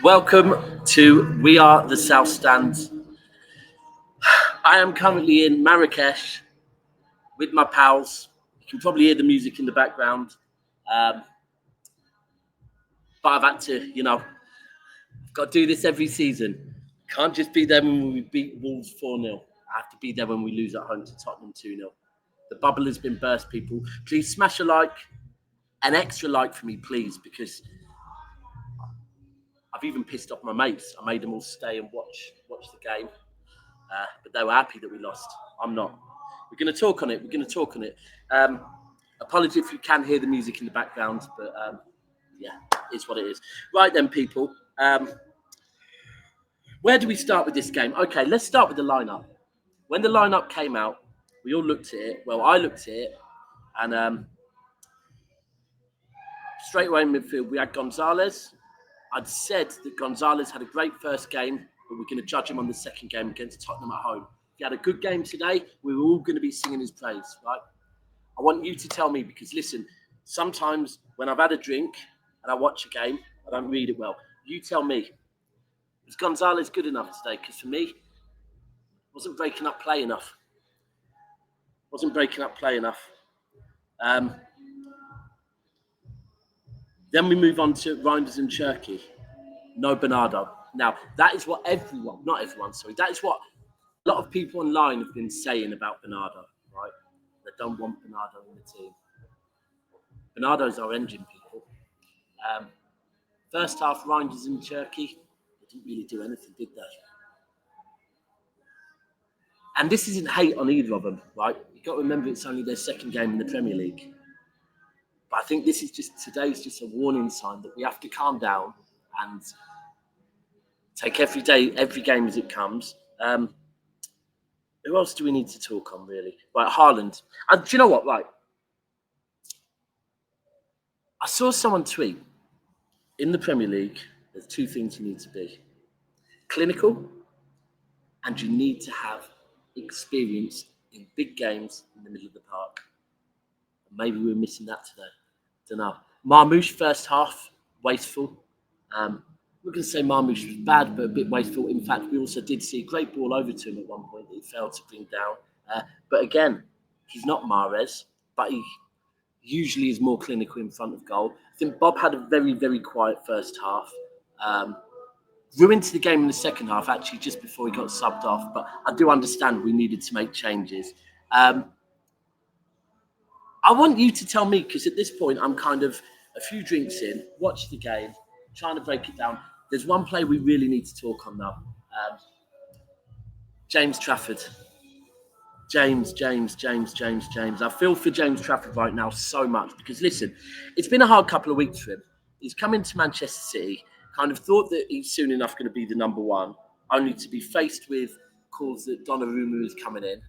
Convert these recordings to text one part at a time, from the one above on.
Welcome to We Are the South Stand. I am currently in Marrakesh with my pals. You can probably hear the music in the background. But I've had to, I've got to do this every season. Can't just be there when we beat Wolves 4-0. I have to be there when we lose at home to Tottenham 2-0. The bubble has been burst, people. Please smash a like, an extra like for me, please, because I've even pissed off my mates. I made them all stay and watch the game. But they were happy that we lost. I'm not. We're going to talk on it. Apology if you can hear the music in the background, but yeah, it's what it is. Right then, people. Where do we start with this game? Okay, let's start with the lineup. When the lineup came out, we all looked at it. Well, I looked at it, and straight away in midfield, we had Gonzalez. I'd said that Gonzalez had a great first game, but we're going to judge him on the second game against Tottenham at home. If he had a good game today, we were all going to be singing his praise, right? I want you to tell me, because listen, sometimes when I've had a drink and I watch a game, I don't read it well. You tell me, was Gonzalez good enough today? Because for me, wasn't breaking up play enough. Then we move on to Reinders and Cherky. No Bernardo. Now, that is what that is what a lot of people online have been saying about Bernardo, right? They don't want Bernardo in the team. Bernardo's our engine, people. First half, Reinders and Cherky, they didn't really do anything, did they? And this isn't hate on either of them, right? You've got to remember it's only their second game in the Premier League. But I think today's just a warning sign that we have to calm down and take every game as it comes. Who else do we need to talk on, really? Right, Haaland. And do you know what? Right. I saw someone tweet, in the Premier League, there's two things you need to be. Clinical, and you need to have experience in big games in the middle of the park. Maybe we're missing that today. Don't know. Marmoush, first half, wasteful. We're going to say Marmoush was bad, but a bit wasteful. In fact, we also did see a great ball over to him at one point that he failed to bring down. But again, he's not Mahrez, but he usually is more clinical in front of goal. I think Bob had a very, very quiet first half. Grew into the game in the second half, actually, just before he got subbed off. But I do understand we needed to make changes. I want you to tell me, because at this point, I'm kind of a few drinks in, watch the game, trying to break it down. There's one play we really need to talk on, though. James Trafford. James. I feel for James Trafford right now so much because, listen, it's been a hard couple of weeks for him. He's come into Manchester City, kind of thought that he's soon enough going to be the number one, only to be faced with calls that Donnarumma is coming in.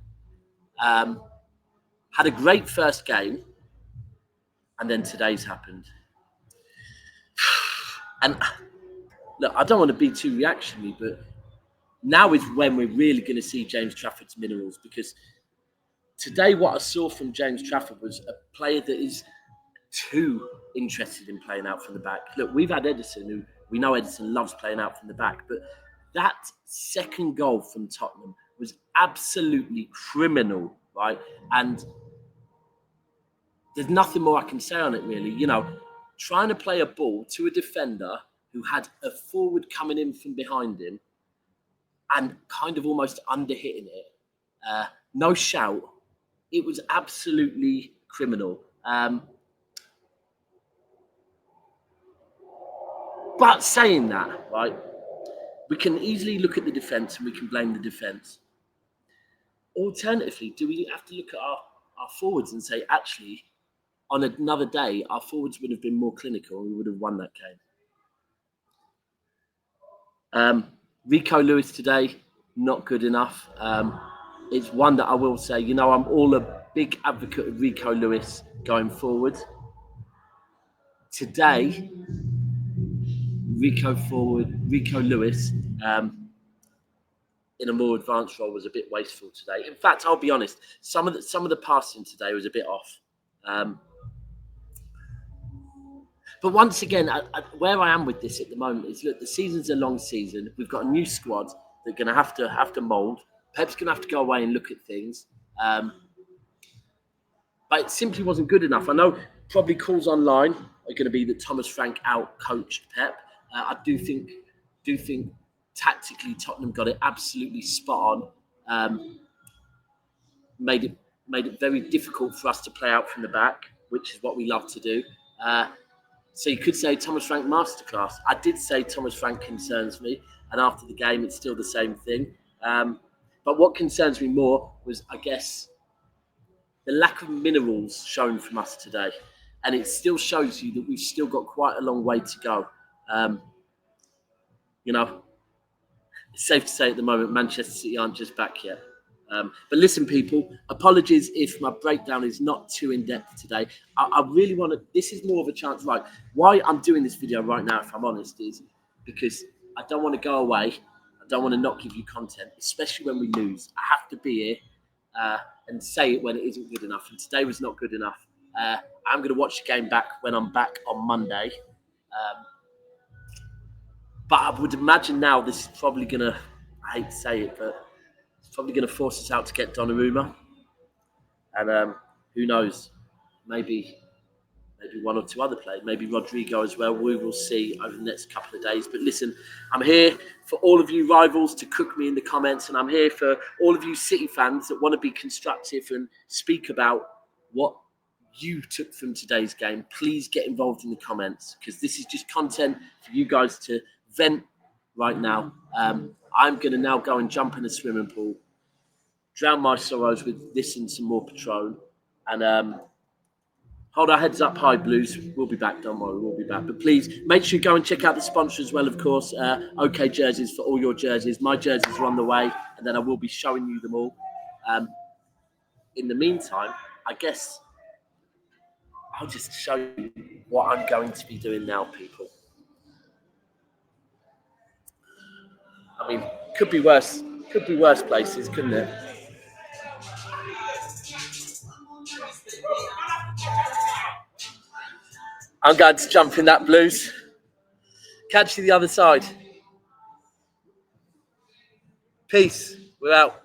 Had a great first game, and then today's happened. And look, I don't want to be too reactionary, but now is when we're really going to see James Trafford's minerals, because today what I saw from James Trafford was a player that is too interested in playing out from the back. Look, we've had Edison, who we know Edison loves playing out from the back, but that second goal from Tottenham was absolutely criminal, right? And there's nothing more I can say on it, really. Trying to play a ball to a defender who had a forward coming in from behind him and kind of almost underhitting it. No shout. It was absolutely criminal. But saying that, right, we can easily look at the defence and we can blame the defence. Alternatively, do we have to look at our forwards and say, actually, on another day, our forwards would have been more clinical and we would have won that game? Rico Lewis today, not good enough. It's one that I will say, I'm all a big advocate of Rico Lewis going forward. Today, Rico Lewis in a more advanced role was a bit wasteful today. In fact, I'll be honest, some of the passing today was a bit off. But once again, where I am with this at the moment is, look, the season's a long season. We've got a new squad that are going to have to mould. Pep's going to have to go away and look at things. But it simply wasn't good enough. I know probably calls online are going to be that Thomas Frank out coached Pep. I do think tactically Tottenham got it absolutely spot on. Made it very difficult for us to play out from the back, which is what we love to do. So you could say Thomas Frank masterclass. I did say Thomas Frank concerns me, and after the game, it's still the same thing. But what concerns me more was, I guess, the lack of minerals shown from us today. And it still shows you that we've still got quite a long way to go. You know, it's safe to say at the moment, Manchester City aren't just back yet. But listen, people, apologies if my breakdown is not too in-depth today. I really want to, this is more of a chance, right? Why I'm doing this video right now, if I'm honest, is because I don't want to go away. I don't want to not give you content, especially when we lose. I have to be here and say it when it isn't good enough. And today was not good enough. I'm going to watch the game back when I'm back on Monday. But I would imagine now this is probably going to, I hate to say it, but it's probably going to force us out to get Donnarumma. And who knows, maybe one or two other players, maybe Rodrigo as well. We will see over the next couple of days. But listen, I'm here for all of you rivals to cook me in the comments, and I'm here for all of you City fans that want to be constructive and speak about what you took from today's game. Please get involved in the comments, because this is just content for you guys to vent right now. I'm going to now go and jump in a swimming pool, drown my sorrows with this and some more Patron, and hold our heads up high, Blues. We'll be back, don't worry, we'll be back. But please, make sure you go and check out the sponsor as well, of course. OK Jerseys for all your jerseys. My jerseys are on the way, and then I will be showing you them all. In the meantime, I guess I'll just show you what I'm going to be doing now, people. I mean, could be worse places, couldn't it? I'm going to jump in that, Blues. Catch you the other side. Peace. We're out.